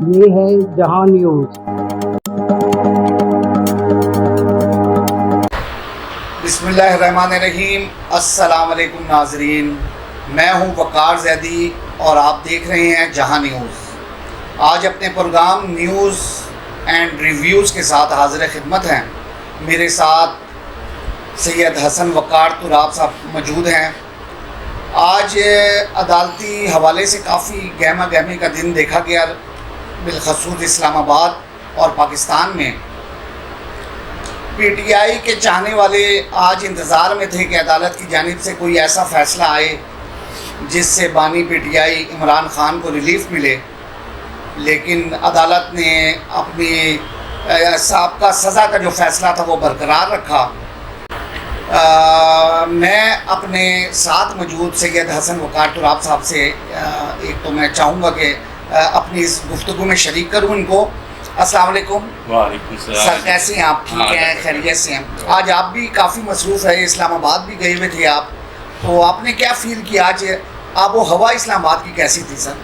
یہ ہے جہاں نیوز۔ بسم اللہ الرحمن الرحیم۔ السلام علیکم ناظرین، میں ہوں وقار زیدی اور آپ دیکھ رہے ہیں جہاں نیوز۔ آج اپنے پروگرام نیوز اینڈ ریویوز کے ساتھ حاضر خدمت ہیں۔ میرے ساتھ سید حسن وقار تراب صاحب موجود ہیں۔ آج عدالتی حوالے سے کافی گہما گہمی کا دن دیکھا گیا، بالخصوص اسلام آباد اور پاکستان میں۔ پی ٹی آئی کے چاہنے والے آج انتظار میں تھے کہ عدالت کی جانب سے کوئی ایسا فیصلہ آئے جس سے بانی P T I Imran Khan کو ریلیف ملے، لیکن عدالت نے اپنی سابقہ سزا کا جو فیصلہ تھا وہ برقرار رکھا۔ میں اپنے ساتھ موجود سید حسن وقار تراب صاحب سے ایک تو میں چاہوں گا کہ اپنی اس گفتگو میں شریک کروں ان کو۔ السلام علیکم۔ وعلیکم السلام سر، کیسے ہیں آپ؟ ٹھیک ہیں؟ خیریت سے ہیں؟ آج آپ بھی کافی مصروف ہے، اسلام آباد بھی گئے ہوئے تھے آپ، تو آپ نے کیا فیل کیا آج؟ آب و ہوا اسلام آباد کی کیسی تھی سر؟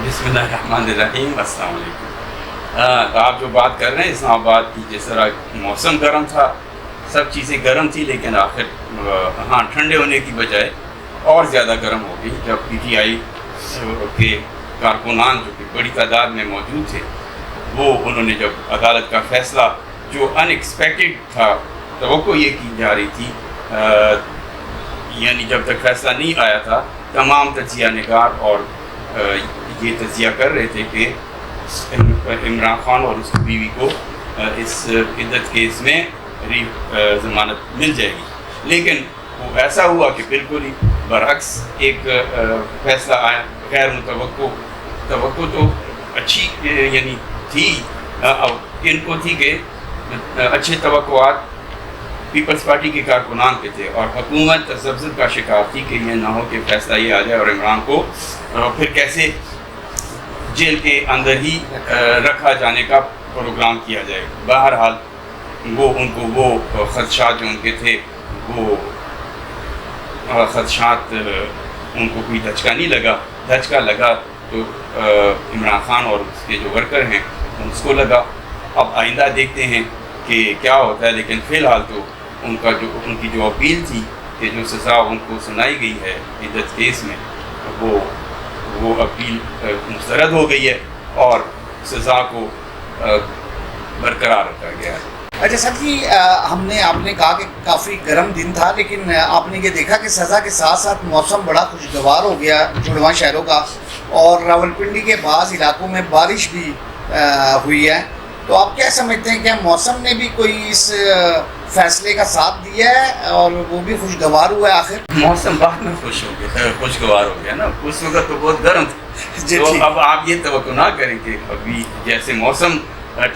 بسم اللہ الرحمن الرحیم۔ السلام علیکم۔ آپ جو بات کر رہے ہیں اسلام آباد کی، جس طرح موسم گرم تھا، سب چیزیں گرم تھی، لیکن آخر ٹھنڈے ہونے کی بجائے اور زیادہ گرم ہو گئی جب پی ٹی آئی کے کارکنان جو کہ بڑی تعداد میں موجود تھے، وہ انہوں نے جب عدالت کا فیصلہ جو ان ایکسپیکٹڈ تھا، توقع یہ کی جا رہی تھی، یعنی جب تک فیصلہ نہیں آیا تھا تمام تجزیہ نگار اور یہ تجزیہ کر رہے تھے کہ عمران خان اور اس کی بیوی کو اس عدت کیس میں ضمانت مل جائے گی، لیکن وہ ایسا ہوا کہ بالکل ہی برعکس ایک فیصلہ آیا غیر متوقع۔ توقع تو اچھی یعنی تھی، ان کو تھی کہ اچھے توقعات پیپلز پارٹی کے کارکنان پہ تھے، اور حکومت تذبذب کا شکار تھی کہ یہ نہ ہو کہ فیصلہ یہ آ جائے اور عمران کو پھر کیسے جیل کے اندر ہی رکھا جانے کا پروگرام کیا جائے۔ بہرحال ان کو وہ خدشات جو ان کے تھے، وہ خدشات ان کو کوئی دھچکا نہیں لگا۔ دھچکا لگا تو عمران خان اور اس کے جو ورکر ہیں اس کو لگا۔ اب آئندہ دیکھتے ہیں کہ کیا ہوتا ہے، لیکن فی الحال تو ان کی جو اپیل تھی کہ جو سزا ان کو سنائی گئی ہے عدت کیس میں، وہ اپیل مسترد ہو گئی ہے اور سزا کو برقرار رکھا گیا ہے۔ اچھا سر جی، آپ نے کہا کہ کافی گرم دن تھا، لیکن آپ نے یہ دیکھا کہ سزا کے ساتھ ساتھ موسم بڑا خوشگوار ہو گیا جڑواں شہروں کا، اور راولپنڈی کے بعض علاقوں میں بارش بھی ہوئی ہے، تو آپ کیا سمجھتے ہیں کہ موسم نے بھی کوئی اس فیصلے کا ساتھ دیا ہے اور وہ بھی خوشگوار ہوا ہے؟ آخر موسم بعد میں خوشگوار ہو گیا نا، اس وقت تو بہت گرم تھا۔ تو اب آپ یہ توقع نہ کریں کہ ابھی جیسے موسم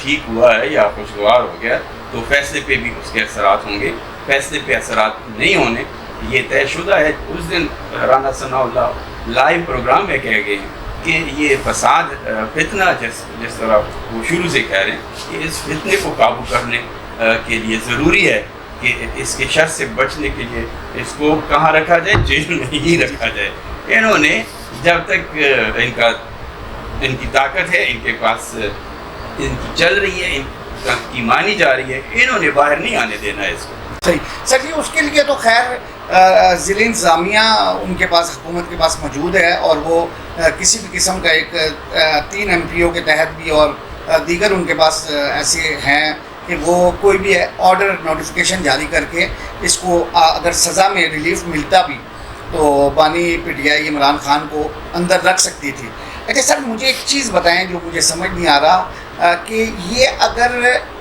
ٹھیک ہوا ہے یا خوشگوار ہو گیا تو فیصلے پہ بھی اس کے اثرات ہوں گے۔ فیصلے پہ اثرات نہیں ہونے یہ طے شدہ ہے۔ اس دن رانا ثناء اللہ لائیو پروگرام میں کہہ گئے ہیں کہ یہ فساد فتنہ جس طرح وہ شروع سے کہہ رہے ہیں کہ اس فتنے کو قابو کرنے کے لیے ضروری ہے کہ اس کے شر سے بچنے کے لیے اس کو کہاں رکھا جائے؟ جیل میں ہی رکھا جائے۔ انہوں نے جب تک ان کی طاقت ہے، ان کے پاس ان کی چل رہی ہے، ان کی مانی جا رہی ہے، انہوں نے باہر نہیں آنے دینا ہے اس کو۔ صحیح سر جی، اس کے لیے تو خیر ضلع انتظامیہ ان کے پاس، حکومت کے پاس موجود ہے، اور وہ کسی بھی قسم کا ایک 3 MPO کے تحت بھی اور دیگر ان کے پاس ایسے ہیں کہ وہ کوئی بھی آرڈر نوٹیفیکیشن جاری کر کے اس کو اگر سزا میں ریلیف ملتا بھی تو بانی P T I Imran Khan کو اندر رکھ سکتی تھی۔ اچھا سر، مجھے ایک چیز بتائیں جو مجھے سمجھ نہیں آ رہا کہ یہ اگر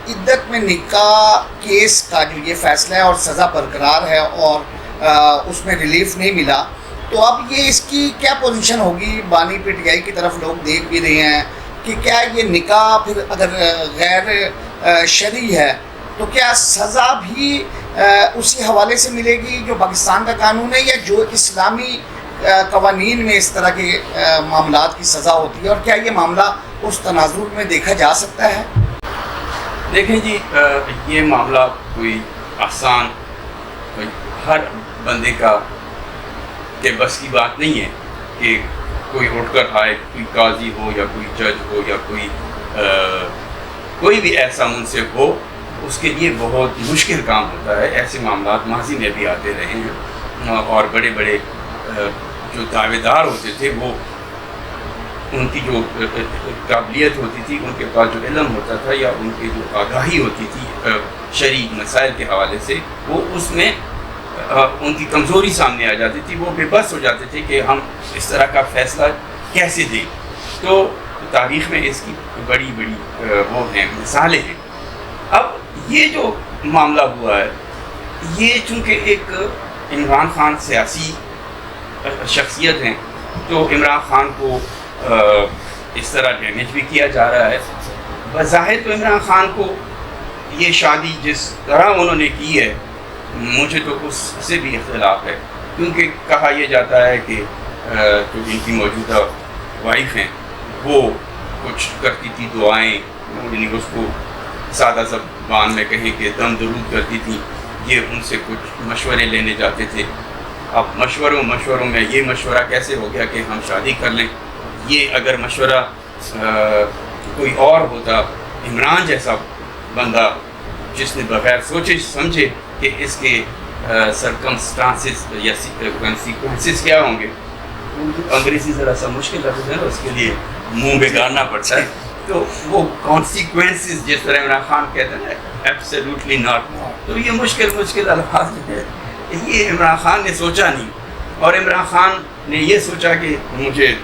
عدت میں نکاح کیس کا جو یہ فیصلہ ہے اور سزا برقرار ہے اور اس میں ریلیف نہیں ملا، تو اب یہ اس کی کیا پوزیشن ہوگی؟ بانی پی ٹی آئی کی طرف لوگ دیکھ بھی رہے ہیں کہ کیا یہ نکاح پھر اگر غیر شرعی ہے تو کیا سزا بھی اسی حوالے سے ملے گی جو پاکستان کا قانون ہے، یا جو اسلامی قوانین میں اس طرح کے معاملات کی سزا ہوتی ہے، اور کیا یہ معاملہ اس تناظر میں دیکھا جا سکتا ہے؟ دیکھیں جی، یہ معاملہ کوئی آسان ہر بندے کا کے بس کی بات نہیں ہے کہ کوئی اٹھ کر آئے، کوئی قاضی ہو یا کوئی جج ہو یا کوئی بھی ایسا منصف ہو، اس کے لیے بہت مشکل کام ہوتا ہے. ایسے معاملات ماضی میں بھی آتے رہے ہیں، اور بڑے بڑے جو دعوے دار ہوتے تھے وہ ان کی جو قابلیت ہوتی تھی، ان کے پاس جو علم ہوتا تھا یا ان کی جو آگاہی ہوتی تھی شرعی مسائل کے حوالے سے، وہ اس میں ان کی کمزوری سامنے آ جاتی تھی. وہ بے بس ہو جاتے تھے کہ ہم اس طرح کا فیصلہ کیسے دیں. تو تاریخ میں اس کی بڑی بڑی وہ ہیں مثالیں ہیں. اب یہ جو معاملہ ہوا ہے، یہ چونکہ ایک عمران خان سیاسی شخصیت ہیں، تو عمران خان کو اس طرح ڈیمیج بھی کیا جا رہا ہے. بظاہر تو عمران خان کو یہ شادی جس طرح انہوں نے کی ہے، مجھے تو اس سے بھی اختلاف ہے، کیونکہ کہا یہ جاتا ہے کہ جو ان کی موجودہ وائف ہیں وہ کچھ کرتی تھی دعائیں، یعنی اس کو سادہ زبان میں کہیں کہ دم درود کرتی تھیں. یہ ان سے کچھ مشورے لینے جاتے تھے. اب مشوروں میں یہ مشورہ کیسے ہو گیا کہ ہم شادی کر لیں. یہ اگر مشورہ کوئی اور ہوتا، عمران جیسا بندہ جس نے بغیر سوچے سمجھے کہ اس کے سرکمسٹانسز یا کانسیکوینسز کیا ہوں گے، انگریزی ذرا سا مشکل لفظ ہے نا، اس کے لیے منہ بگاڑنا پڑتا ہے. تو وہ کانسیکوینسز جس طرح عمران خان کہتے ہیں ایبسلیوٹلی ناٹ، تو یہ مشکل الفاظ جو ہے یہ عمران خان نے سوچا نہیں. اور عمران خان نے یہ سوچا کہ مجھے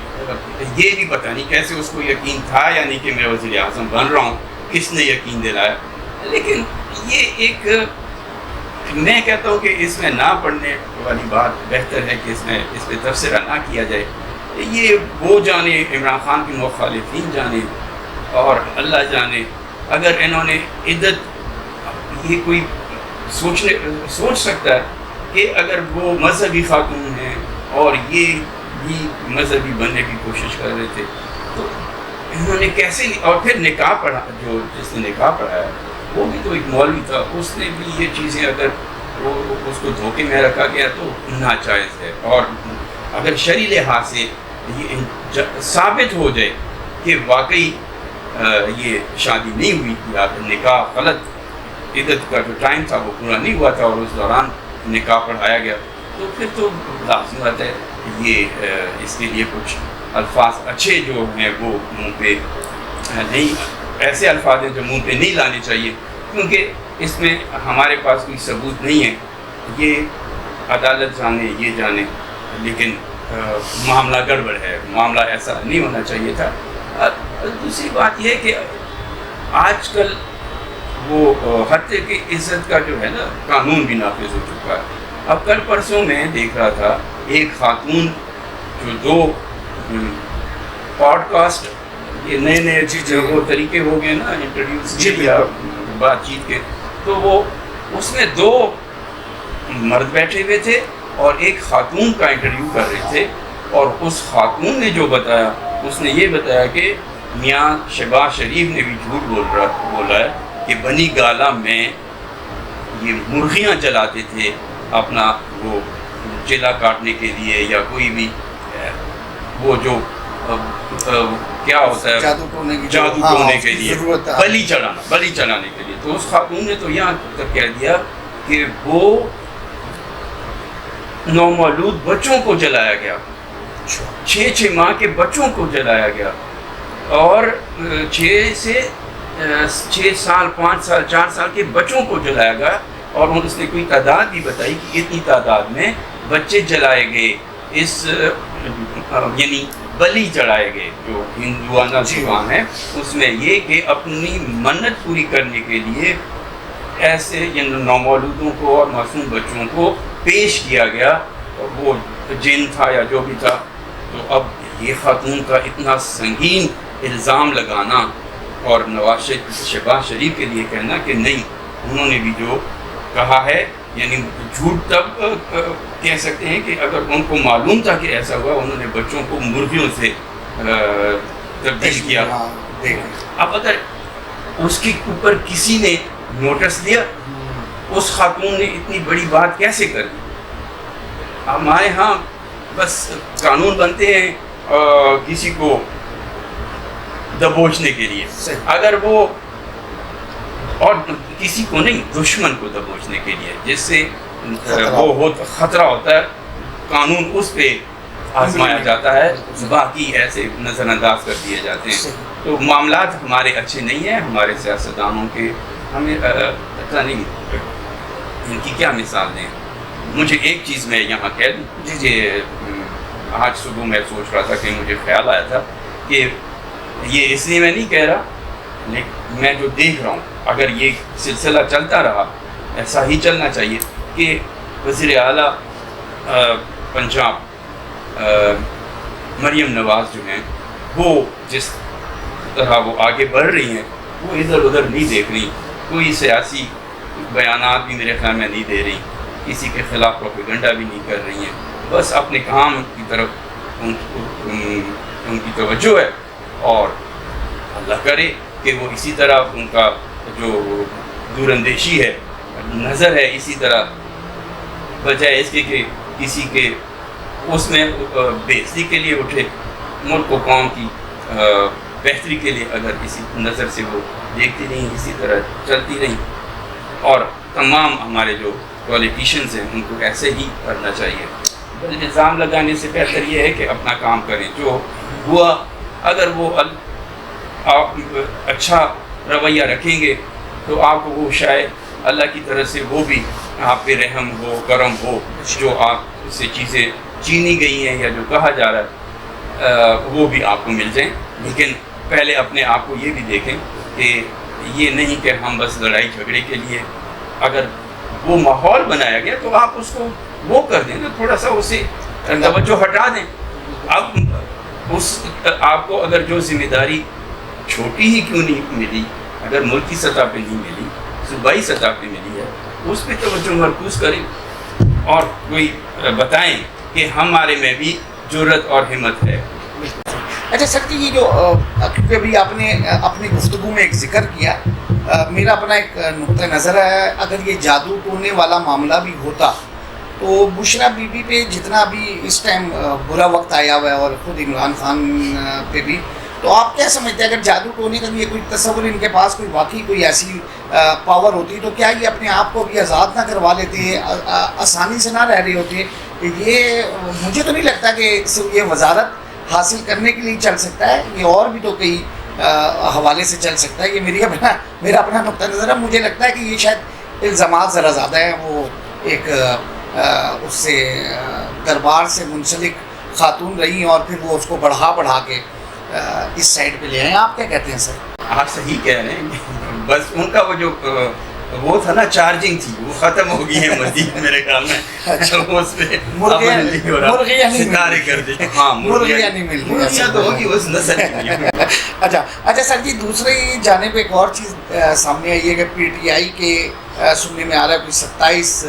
یہ بھی پتہ نہیں کیسے اس کو یقین تھا یا نہیں کہ میں وزیر اعظم بن رہا ہوں، کس نے یقین دلایا. لیکن یہ ایک، میں کہتا ہوں کہ اس میں نہ پڑھنے والی بات بہتر ہے کہ اس پہ تبصرہ نہ کیا جائے. یہ وہ جانے، عمران خان کے مخالفین جانے اور اللہ جانے. اگر انہوں نے عدت، یہ کوئی سوچ سکتا ہے کہ اگر وہ مذہبی خاتون ہیں اور یہ بھی مذہبی بننے کی کوشش کر رہے تھے، تو انہوں نے کیسے، اور پھر نکاح پڑھا، جو جس نے نکاح پڑھایا وہ بھی تو ایک مولوی تھا، اس نے بھی یہ چیزیں اگر اس کو دھوکے میں رکھا گیا تو ناجائز ہے. اور اگر شرعی لحاظ سے یہ ثابت ہو جائے کہ واقعی یہ شادی نہیں ہوئی یا نکاح غلط، عدت کا جو ٹائم تھا وہ پورا نہیں ہوا تھا اور اس دوران نکاح پڑھایا گیا، تو پھر تو لازم بات ہے یہ اس کے لیے کچھ الفاظ اچھے جو ہیں وہ منہ پہ نہیں، ایسے الفاظ ہیں جو منہ پہ نہیں لانے چاہیے، کیونکہ اس میں ہمارے پاس کوئی ثبوت نہیں ہے. یہ عدالت جانے، یہ جانے، لیکن معاملہ گڑبڑ ہے، معاملہ ایسا نہیں ہونا چاہیے تھا. دوسری بات یہ ہے کہ آج کل وہ حتیٰ کہ عزت کا جو ہے نا قانون بھی نافذ ہو چکا ہے. اب کل پرسوں میں دیکھ رہا تھا ایک خاتون جو 2 پوڈ کاسٹ، یہ نئے وہ طریقے ہو گئے نا انٹروڈیوس کیا بات چیت کے، تو وہ اس میں 2 مرد بیٹھے ہوئے تھے اور ایک خاتون کا انٹرویو کر رہے تھے. اور اس خاتون نے جو بتایا، اس نے یہ بتایا کہ میاں شہباز شریف نے بھی جھوٹ بولا ہے کہ بنی گالہ میں یہ مرغیاں جلاتے تھے اپنا وہ چلا کاٹنے کے لیے، یا کوئی بھی وہ جو کیا ہوتا ہے جادو ٹونے کے لیے، بلی چڑھانے کے لیے. تو اس خاتون نے تو یہاں تک کہہ دیا کہ وہ نومولود بچوں کو جلایا گیا، 6 ماہ کے بچوں کو جلایا گیا، اور 6 سال 5 سال 4 سال کے بچوں کو جلایا گیا. اور اس نے کوئی تعداد بھی بتائی کہ اتنی تعداد میں بچے جلائے گئے، اس یعنی بلی چڑھائے گئے، جو ہندوانہ زبان ہے اس میں یہ کہ اپنی منت پوری کرنے کے لیے ایسے یعنی نومولودوں کو اور معصوم بچوں کو پیش کیا گیا. وہ جن تھا یا جو بھی تھا. تو اب یہ خاتون کا اتنا سنگین الزام لگانا اور نواز شہباز شریف کے لیے کہنا کہ نہیں، انہوں نے بھی جو کہا ہے، یعنی جھوٹ تب کہہ سکتے ہیں کہ اگر ان کو معلوم تھا کہ ایسا ہوا، انہوں نے بچوں کو مرغیوں سے تبدیل کیا. اب اگر اس کے اوپر کسی نے نوٹس لیا، اس خاتون نے اتنی بڑی بات کیسے کر دی؟ ہمارے ہاں بس قانون بنتے ہیں کسی کو دبوچنے کے لیے، صحیح۔ اگر وہ اور کسی کو نہیں، دشمن کو دبوچنے کے لیے، جس سے وہ خطرہ ہوتا ہے، قانون اس پہ آزمایا جاتا ہے، باقی ایسے نظر انداز کر دیے جاتے ہیں۔ تو معاملات ہمارے اچھے نہیں ہیں، ہمارے سیاستدانوں کے، ہمیں پتہ نہیں ان کی کیا مثال دیں۔ مجھے ایک چیز میں یہاں کہہ دوں کہ آج صبح میں سوچ رہا تھا کہ مجھے خیال آیا تھا کہ یہ اس لیے میں نہیں کہہ رہا، لیکن میں جو دیکھ رہا ہوں، اگر یہ سلسلہ چلتا رہا، ایسا ہی چلنا چاہیے کہ وزیر اعلیٰ پنجاب مریم نواز جو ہیں، وہ جس طرح وہ آگے بڑھ رہی ہیں، وہ ادھر ادھر نہیں دیکھ رہی، کوئی سیاسی بیانات بھی میرے خیال میں نہیں دے رہی، کسی کے خلاف پروپیگنڈا بھی نہیں کر رہی ہیں، بس اپنے کام کی طرف ان کی توجہ ہے، اور اللہ کرے کہ وہ اسی طرح ان کا جو دور اندیشی ہے، نظر ہے، اسی طرح بجائے اس کے کہ کسی کے اس میں بے عزتی کے لیے اٹھے، ملک و قوم کی بہتری کے لیے اگر اسی نظر سے وہ دیکھتی نہیں، اسی طرح چلتی نہیں، اور تمام ہمارے جو پولیٹیشینز ہیں ان کو ایسے ہی کرنا چاہیے۔ الزام لگانے سے بہتر یہ ہے کہ اپنا کام کریں، جو ہوا اگر وہ آپ اچھا رویہ رکھیں گے تو آپ کو وہ شاید اللہ کی طرف سے وہ بھی آپ پہ رحم ہو، کرم ہو، جو آپ سے چیزیں چینی گئی ہیں یا جو کہا جا رہا ہے وہ بھی آپ کو مل جائیں۔ لیکن پہلے اپنے آپ کو یہ بھی دیکھیں کہ یہ نہیں کہ ہم بس لڑائی جھگڑے کے لیے، اگر وہ ماحول بنایا گیا تو آپ اس کو وہ کر دیں، تھوڑا سا اسے توجہ ہٹا دیں۔ اب اس آپ کو اگر جو ذمہ داری چھوٹی ہی کیوں نہیں ملی، اگر ملکی سطح پہ نہیں ملی، صوبائی سطح پہ ملی ہے، اس پہ توجہ مرکوز کریں اور کوئی بتائیں کہ ہمارے میں بھی جرأت اور ہمت ہے۔ اچھا سر جی، یہ جو کیونکہ ابھی آپ نے اپنی گفتگو میں ایک ذکر کیا، میرا اپنا ایک نقطہ نظر ہے، اگر یہ جادو ٹونے والا معاملہ بھی ہوتا تو بشرا بی بی پہ جتنا بھی اس ٹائم برا وقت آیا ہوا ہے، اور خود عمران خان پہ بھی، تو آپ کیا سمجھتے ہیں اگر جادو ٹونے کا یہ کوئی تصور ان کے پاس کوئی واقعی کوئی ایسی پاور ہوتی تو کیا یہ اپنے آپ کو بھی آزاد نہ کروا لیتے، آسانی سے نہ رہ رہے ہوتے؟ یہ مجھے تو نہیں لگتا کہ صرف یہ وزارت حاصل کرنے کے لیے چل سکتا ہے، یہ اور بھی تو کئی حوالے سے چل سکتا ہے۔ یہ میرا اپنا نقطہ نظر ہے، مجھے لگتا ہے کہ یہ شاید الزامات ذرا زیادہ ہیں، وہ ایک اس سے دربار سے منسلک خاتون رہی اور پھر وہ اس کو بڑھا کے اس سائڈ پہ لے آئے۔ آپ کیا کہتے ہیں سر؟ آپ صحیح کہہ رہے ہیں، بس ان کا وہ جو وہ تھا نا، چارجنگ تھی، وہ ختم ہو گئی ہے مزید میرے خیال میں۔ اچھا اس پہ ستارے کر دی، ہاں مرغیاں نہیں مل رہی، مرغیاں تو ہوگی اس نسل کی۔ اچھا سر جی، دوسری جانب ایک اور چیز سامنے آئی ہے کہ پی ٹی آئی کے سننے میں آ رہا ہے کوئی 27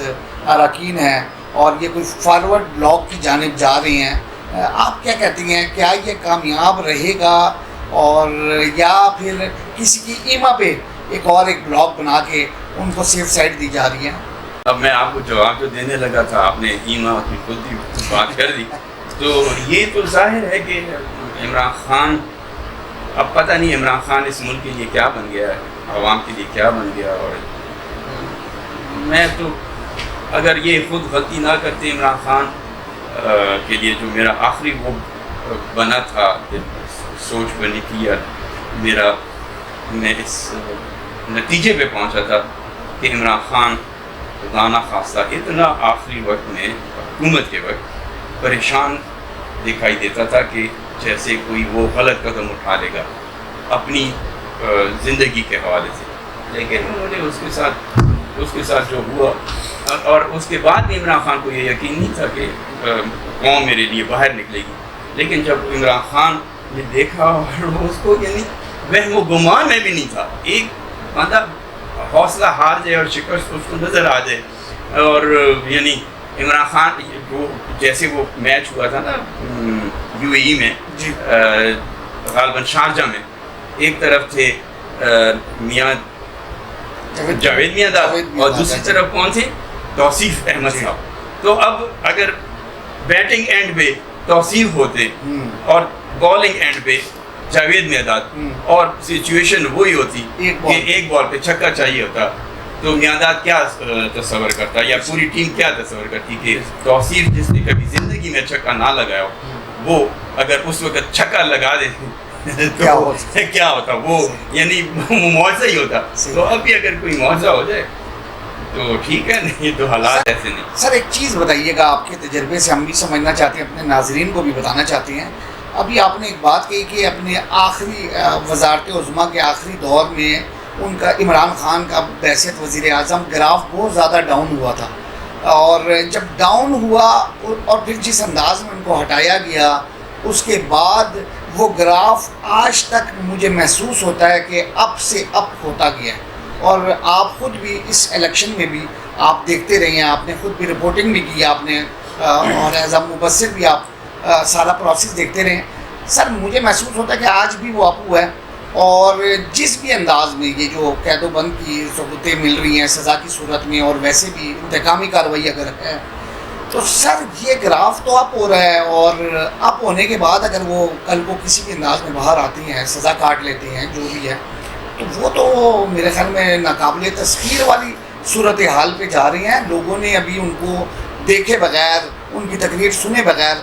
اراکین ہیں اور یہ کوئی فارورڈ بلاک کی جانب جا رہے ہیں۔ آپ کیا کہتی ہیں، کیا یہ کامیاب رہے گا، اور یا پھر کسی کی ایما پہ ایک بلاک بنا کے ان کو سیف سائڈ دی جا رہی ہے؟ اب میں آپ کو جواب جو دینے لگا تھا، آپ نے ایما کی خود ہی بات کر دی، تو یہ تو ظاہر ہے کہ عمران خان، اب پتہ نہیں عمران خان اس ملک کے لیے کیا بن گیا ہے، عوام کے لیے کیا بن گیا۔ اور میں تو اگر یہ خود غلطی نہ کرتے عمران خان کے لیے، جو میرا آخری وہ بنا تھا، سوچ بنی تھی، یا میں اس نتیجے پہ پہنچا تھا کہ عمران خان خدا نہ خواستہ اتنا آخری وقت میں حکومت کے وقت پریشان دکھائی دیتا تھا کہ جیسے کوئی وہ غلط قدم اٹھا لے گا اپنی زندگی کے حوالے سے، لیکن انہوں نے اس کے ساتھ جو ہوا، اور اس کے بعد بھی عمران خان کو یہ یقین نہیں تھا کہ قوم میرے لیے باہر نکلے گی، لیکن جب عمران خان نے دیکھا، اور اس کو یعنی وہم و گمان میں بھی نہیں تھا، ایک مطلب حوصلہ ہار جائے اور شکست اس کو نظر آ جائے، اور یعنی عمران خان جو جیسے وہ میچ ہوا تھا نا UAE میں، غالباً شارجہ میں، ایک طرف تھے میاں جاوید میاں اور دوسری طرف کون تھے؟ توصیف احمد صاحب۔ تو اب اگر بیٹنگ اینڈ پہ توصیف ہوتے اور بالنگ اینڈ پہ جاوید میاداد اور سچویشن وہی ہوتی کہ ایک بال پہ چھکا چاہیے ہوتا تو میاداد کیا تصور کرتا یا پوری ٹیم کیا تصور کرتی کہ توصیف جس نے کبھی زندگی میں چھکا نہ لگایا ہو وہ اگر اس وقت چھکا لگا دے تو کیا ہوتا وہ یعنی معاوضہ ہی ہوتا. تو اب بھی اگر کوئی معاوضہ ہو جائے تو ٹھیک ہے, نہیں تو حالات ایسے نہیں. سر ایک چیز بتائیے گا, آپ کے تجربے سے ہم بھی سمجھنا چاہتے ہیں, اپنے ناظرین کو بھی بتانا چاہتے ہیں. ابھی آپ نے ایک بات کہی کہ اپنے آخری وزارت عظمیٰ کے آخری دور میں ان کا عمران خان کا بحیثیت وزیر اعظم گراف بہت زیادہ ڈاؤن ہوا تھا, اور جب ڈاؤن ہوا اور پھر جس انداز میں ان کو ہٹایا گیا اس کے بعد وہ گراف آج تک مجھے محسوس ہوتا ہے کہ اپ سے اپ ہوتا گیا ہے. اور آپ خود بھی اس الیکشن میں بھی آپ دیکھتے رہے ہیں, آپ نے خود بھی رپورٹنگ بھی کی آپ نے, اور ایز اے مبصر بھی آپ سارا پروسیس دیکھتے رہے. سر مجھے محسوس ہوتا ہے کہ آج بھی وہ اپو ہے, اور جس بھی انداز میں یہ جو قید و بند کی ثبوتیں مل رہی ہیں سزا کی صورت میں, اور ویسے بھی انتقامی کارروائی اگر ہے تو سر یہ گراف تو اپ ہو رہا ہے, اور اپ ہونے کے بعد اگر وہ کل کو کسی بھی انداز میں باہر آتی ہیں, سزا کاٹ لیتے ہیں, جو بھی ہے, تو وہ تو میرے خیال میں ناقابل تسخیر والی صورتحال پہ جا رہے ہیں. لوگوں نے ابھی ان کو دیکھے بغیر, ان کی تقریر سنے بغیر,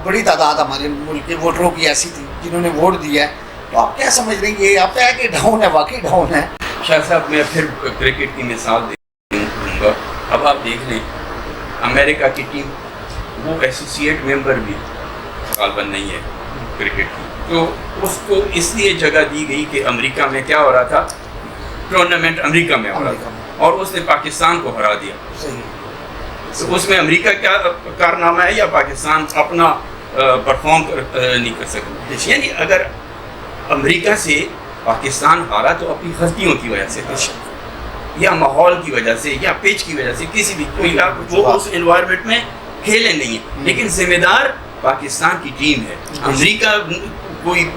بڑی تعداد ہمارے ملک کے ووٹروں کی ایسی تھی جنہوں نے ووٹ دیا ہے. تو آپ کیا سمجھ رہے ہیں, یہ آپ کہا کہ ڈاؤن ہے, واقعی ڈاؤن ہے؟ شاہ صاحب میں پھر کرکٹ کی مثال دوں گا. اب آپ دیکھ لیں امریکہ کی ٹیم وہ ایسوسیٹ ممبر بھی غالباً نہیں ہے کرکٹ کی, تو اس کو اس لیے جگہ دی گئی کہ امریکہ میں کیا ہو رہا تھا, ٹورنامنٹ امریکہ میں ہو رہا تھا اور اس نے پاکستان کو ہرا دیا. تو اس میں امریکہ کیا کارنامہ ہے, یا پاکستان اپنا پرفارم نہیں کر سکتا. یعنی اگر امریکہ سے پاکستان ہارا تو اپنی غلطیوں کی وجہ سے, یا ماحول کی وجہ سے, یا پچ کی وجہ سے, کسی بھی کوئی وہ اس انوائرمنٹ میں کھیلے نہیں ہیں, لیکن ذمہ دار پاکستان کی ٹیم ہے. امریکہ کوئی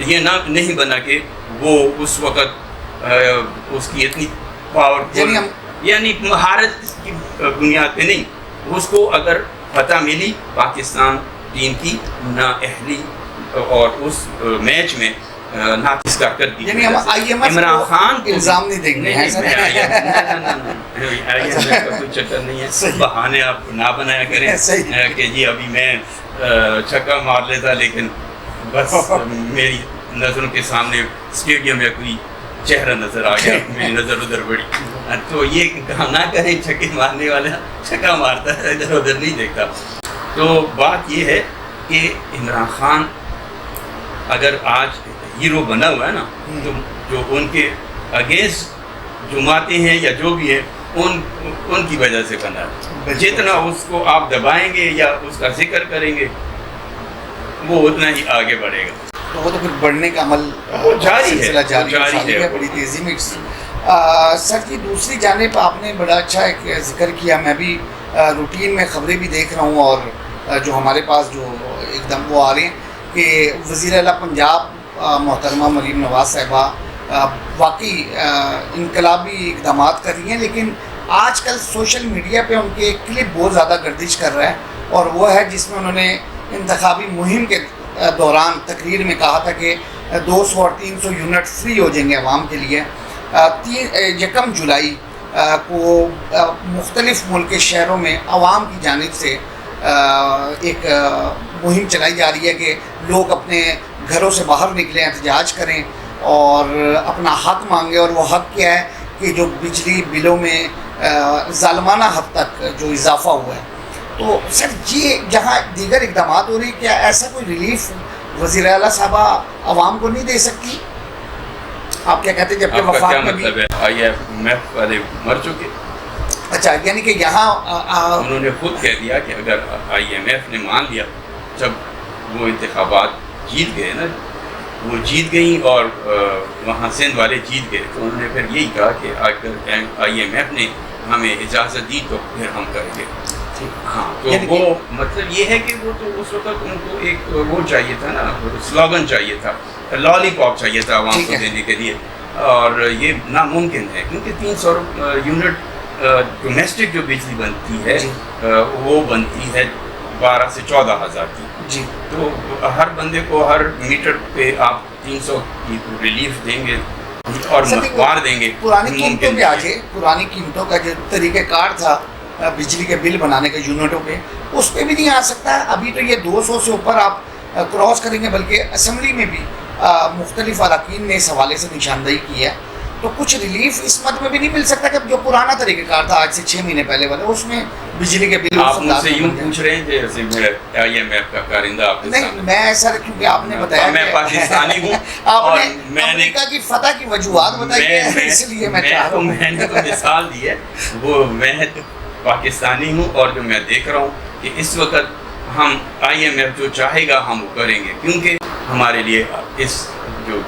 یہ نہ نہیں بنا کہ وہ اس وقت اس کی اتنی پاور یعنی مہارت کی بنیاد پہ نہیں, اس کو اگر فتح ملی پاکستان ٹیم کی نااہلی اور اس میچ میں ناقص کارکردگی, یعنی ہم I M F Imran Khan کو الزام نہیں دیں گے. آئی ایم ایف کا کوئی چکر نہیں ہے, بہانے آپ نہ بنایا کریں کہ جی ابھی میں چھکا مار لیتا لیکن بس میری نظروں کے سامنے اسٹیڈیم یا کوئی چہرہ نظر آ گیا, میری نظر ادھر بڑی. تو یہ کہا نہ کریں, چھکے مارنے والا چھکا مارتا ہے, ادھر ادھر نہیں دیکھتا. تو بات یہ ہے کہ عمران خان اگر آج ہیرو بنا ہوا ہے نا, تو جو ان کے اگینسٹ جماعتیں ہیں یا جو بھی ہے ان کی وجہ سے بنا ہے. جتنا اس کو آپ دبائیں گے یا اس کا ذکر کریں گے وہ اتنا ہی آگے بڑھے گا. تو وہ تو پھر بڑھنے کا عمل جاری ہے, بڑی تیزی میں. سر جی دوسری جانب آپ نے بڑا اچھا ایک ذکر کیا, میں بھی روٹین میں خبریں بھی دیکھ رہا ہوں, اور جو ہمارے پاس جو ایک دم وہ آ رہے ہیں کہ وزیر اعلیٰ پنجاب محترمہ مریم نواز صاحبہ واقعی انقلابی اقدامات کر رہی ہیں, لیکن آج کل سوشل میڈیا پہ ان کے کلپ بہت زیادہ گردش کر رہا ہے, اور وہ ہے جس میں انہوں نے انتخابی مہم کے دوران تقریر میں کہا تھا کہ 200 اور 300 یونٹ فری ہو جائیں گے عوام کے لیے. 1 جولائی کو مختلف ملک کے شہروں میں عوام کی جانب سے ایک مہم چلائی جا رہی ہے کہ لوگ اپنے گھروں سے باہر نکلیں, احتجاج کریں اور اپنا حق مانگیں. اور وہ حق کیا ہے کہ جو بجلی بلوں میں ظالمانہ حد تک جو اضافہ ہوا ہے, تو سر یہ جہاں دیگر اقدامات ہو رہی ہیں, کیا ایسا کوئی ریلیف وزیر اعلیٰ صاحبہ عوام کو نہیں دے سکتی؟ آپ کیا کہتے ہیں جبکہ وفاق میں بھی آئی ایم ایف والے مر چکے. اچھا, یعنی کہ یہاں انہوں نے خود کہہ دیا کہ اگر آئی ایم ایف نے مان لیا, جب وہ انتخابات جیت گئے نا, وہ جیت گئیں اور وہاں سندھ والے جیت گئے, تو انہوں نے پھر یہی کہا کہ اگر آئی ایم ایف نے ہمیں اجازت دی تو پھر ہم کریں گے. ہاں, تو وہ مطلب یہ ہے کہ وہ تو اس وقت ان کو ایک وہ چاہیے تھا نا, سلوگن چاہیے تھا, لالی پاپ چاہیے تھا عوام کو دینے کے لیے, اور یہ ناممکن ہے کیونکہ 300 یونٹ ڈومیسٹک جو بجلی بنتی ہے وہ بنتی ہے 12 سے 14 ہزار کی. جی تو ہر بندے کو ہر میٹر پہ آپ 300 کی ریلیف دیں گے اور مار دیں گے. پرانی قیمتوں پہ آگے پرانی قیمتوں کا جو طریقہ کار تھا بجلی کے بل بنانے کے یونٹوں پہ, اس پہ بھی نہیں آ سکتا ہے. ابھی تو یہ 200 سے اوپر آپ کراس کریں گے, بلکہ اسمبلی میں بھی مختلف اراکین نے اس حوالے سے نشاندہی کی ہے. تو کچھ ریلیف اس مد میں بھی نہیں مل سکتا کہ جو پرانا طریقہ کار تھا آج سے 6 مہینے پہلے والا, اس میں بجلی کے بل آپ مجھ سے یوں پوچھ رہے ہیں جیسے میں IMF کا کارندہ آپ نہیں, میں سر کیونکہ آپ نے بتایا میں پاکستانی ہوں آپ اور نے میں نے امریکہ کی فتح کی وجوہات بتائی ہے, اس لیے میں چاہ رہا ہوں. میں نے تو مثال دی ہے, وہ میں پاکستانی ہوں اور جو میں دیکھ رہا ہوں کہ اس وقت ہم IMF جو چاہے گا ہم وہ کریں گے, کیونکہ ہمارے لیے اس جو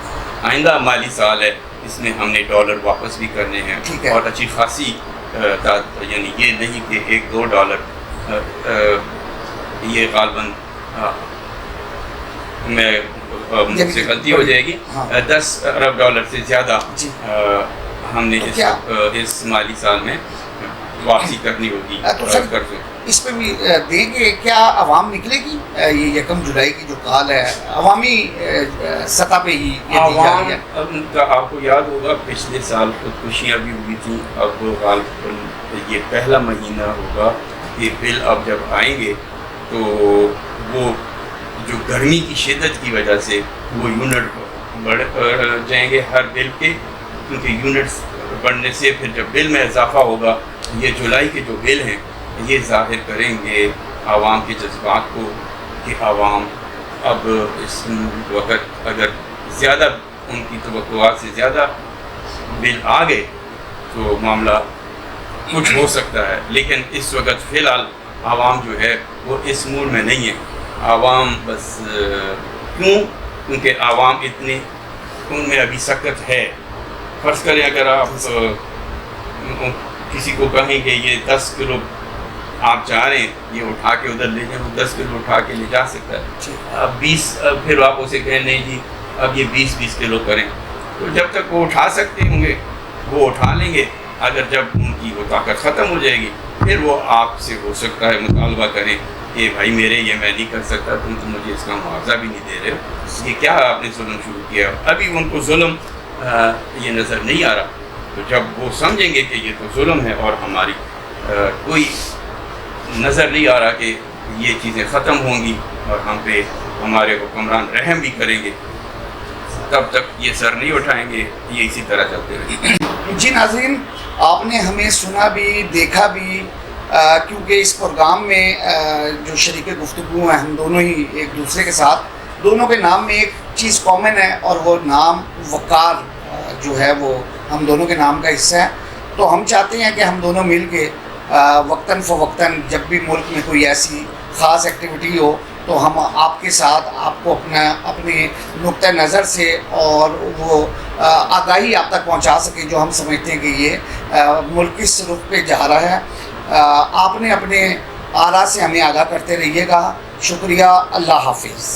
آئندہ مالی سال ہے اس میں ہم نے ڈالر واپس بھی کرنے ہیں اور اچھی خاصی یعنی یہ نہیں کہ $1-2 یہ غالباً مجھ سے غلطی ہو جائے گی, $10 ارب سے زیادہ ہم نے اس مالی سال میں واپسی کرنی ہوگی. تو سر اس پہ بھی دیں گے کیا عوام نکلے گی؟ یہ 1 جولائی کی جو کال ہے عوامی سطح پہ ہی عوام کا آپ کو یاد ہوگا پچھلے سال خودکشیاں بھی ہوئی تھیں. اب غالباً یہ پہلا مہینہ ہوگا کہ بل اب جب آئیں گے تو وہ جو گرمی کی شدت کی وجہ سے وہ یونٹ بڑھ جائیں گے ہر بل کے, کیونکہ یونٹس بڑھنے سے پھر جب بل میں اضافہ ہوگا یہ جولائی کے جو بل ہیں یہ ظاہر کریں گے عوام کے جذبات کو کہ عوام اب اس وقت اگر زیادہ ان کی توقعات سے زیادہ بل آ گئے تو معاملہ کچھ ہو سکتا ہے. لیکن اس وقت فی الحال عوام جو ہے وہ اس موڈ میں نہیں ہے. عوام بس کیونکہ عوام اتنے ان میں ابھی سخت ہے. فرض کریں اگر آپ کسی کو کہیں کہ یہ 10 کلو آپ چاہ رہے ہیں یہ اٹھا کے ادھر لے جائیں, وہ 10 کلو اٹھا کے لے جا سکتا ہے. اب 20 پھر آپ اسے کہیں نہیں جی اب یہ 20 کلو کریں, تو جب تک وہ اٹھا سکتے ہوں گے وہ اٹھا لیں گے. اگر جب ان کی وہ طاقت ختم ہو جائے گی پھر وہ آپ سے ہو سکتا ہے مطالبہ کریں کہ بھائی میرے یہ میں نہیں کر سکتا, تم تو مجھے اس کا معاوضہ بھی نہیں دے رہے ہو, یہ کیا آپ نے ظلم شروع کیا. ابھی ان کو ظلم یہ نظر نہیں آ رہا, تو جب وہ سمجھیں گے کہ یہ تو ظلم ہے اور ہماری کوئی نظر نہیں آ رہا کہ یہ چیزیں ختم ہوں گی اور ہم پہ ہمارے حکمران رحم بھی کریں گے, تب تک یہ سر نہیں اٹھائیں گے, یہ اسی طرح چلتے رہیں گے. جی ناظرین, آپ نے ہمیں سنا بھی دیکھا بھی, کیونکہ اس پروگرام میں جو شریک گفتگو ہیں ہم دونوں ہی ایک دوسرے کے ساتھ, دونوں کے نام میں ایک چیز کامن ہے اور وہ نام وقار جو ہے وہ ہم دونوں کے نام کا حصہ ہے. تو ہم چاہتے ہیں کہ ہم دونوں مل کے وقتاً فوقتاً جب بھی ملک میں کوئی ایسی خاص ایکٹیویٹی ہو تو ہم آپ کے ساتھ آپ کو اپنے نقطۂ نظر سے اور وہ آگاہی آپ تک پہنچا سکیں جو ہم سمجھتے ہیں کہ یہ ملک کس رخ پہ جا رہا ہے. آپ نے اپنے آراء سے ہمیں آگاہ کرتے رہیے گا. شکریہ. اللہ حافظ.